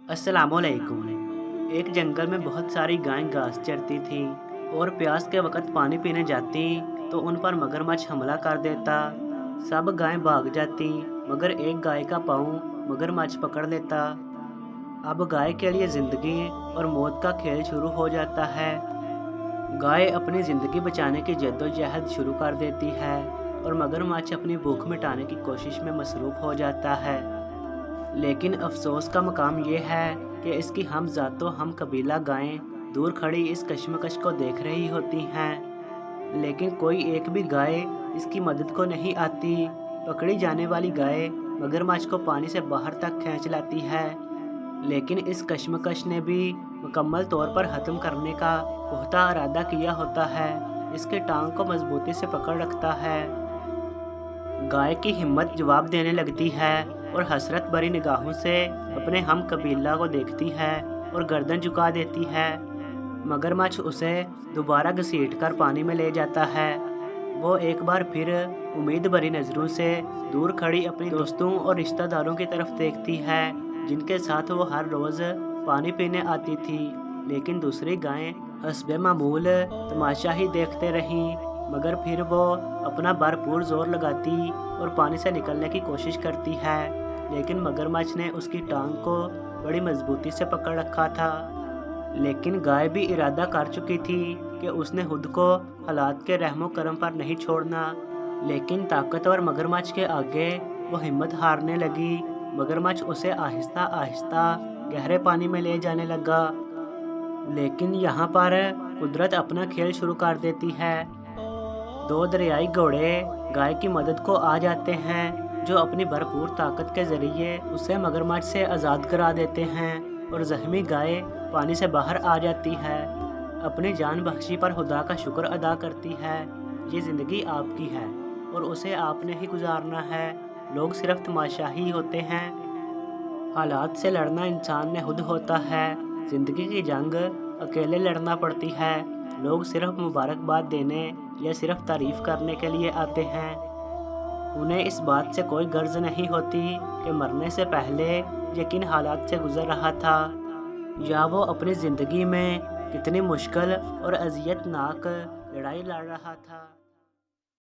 अस्सलामुअलैकुम। एक जंगल में बहुत सारी गायें घास चरती थीं और प्यास के वक्त पानी पीने जाती तो उन पर मगरमच्छ हमला कर देता। सब गायें भाग जाती मगर एक गाय का पाँव मगरमच्छ पकड़ लेता। अब गाय के लिए ज़िंदगी और मौत का खेल शुरू हो जाता है। गाय अपनी ज़िंदगी बचाने की जद्दोजहद शुरू कर देती है और मगरमच्छ अपनी भूख मिटाने की कोशिश में मसरूफ़ हो जाता है। लेकिन अफसोस का मकाम ये है कि इसकी हम ज़ातो हम कबीला गायें दूर खड़ी इस कश्मकश को देख रही होती हैं, लेकिन कोई एक भी गाय इसकी मदद को नहीं आती। पकड़ी जाने वाली गाय मगरमच्छ को पानी से बाहर तक खींच लाती है, लेकिन इस कश्मकश ने भी मुकम्मल तौर पर ख़त्म करने का पुख्ता इरादा किया होता है। इसके टांग को मजबूती से पकड़ रखता है। गाय की हिम्मत जवाब देने लगती है और हसरत भरी निगाहों से अपने हम कबीला को देखती है और गर्दन झुका देती है। मगरमच्छ उसे दोबारा घसीटकर पानी में ले जाता है। वो एक बार फिर उम्मीद भरी नज़रों से दूर खड़ी अपने दोस्तों और रिश्तेदारों की तरफ देखती है जिनके साथ वो हर रोज़ पानी पीने आती थी। लेकिन दूसरी गायें हस्बे मामूल तमाशा ही देखते रहीं, मगर फिर वो अपना भरपूर जोर लगाती और पानी से निकलने की कोशिश करती है, लेकिन मगरमच्छ ने उसकी टांग को बड़ी मजबूती से पकड़ रखा था। लेकिन गाय भी इरादा कर चुकी थी कि उसने खुद को हालात के रहमो करम पर नहीं छोड़ना। लेकिन ताकतवर मगरमच्छ के आगे वो हिम्मत हारने लगी। मगरमच्छ उसे आहिस्ता आहिस्ता गहरे पानी में ले जाने लगा। लेकिन यहाँ पर कुदरत अपना खेल शुरू कर देती है। दो दरियाई घोड़े गाय की मदद को आ जाते हैं, जो अपनी भरपूर ताकत के ज़रिए उसे मगरमच्छ से आज़ाद करा देते हैं और ज़ख्मी गाय पानी से बाहर आ जाती है। अपनी जान बख्शी पर खुदा का शुक्र अदा करती है। ये ज़िंदगी आपकी है और उसे आपने ही गुजारना है। लोग सिर्फ तमाशा ही होते हैं। हालात से लड़ना इंसान ने खुद होता है। ज़िंदगी की जंग अकेले लड़ना पड़ती है। लोग सिर्फ मुबारकबाद देने या सिर्फ तारीफ़ करने के लिए आते हैं। उन्हें इस बात से कोई गर्ज नहीं होती कि मरने से पहले ये किन हालात से गुज़र रहा था, या वो अपनी ज़िंदगी में कितनी मुश्किल और अज़ियतनाक लड़ाई लड़ रहा था।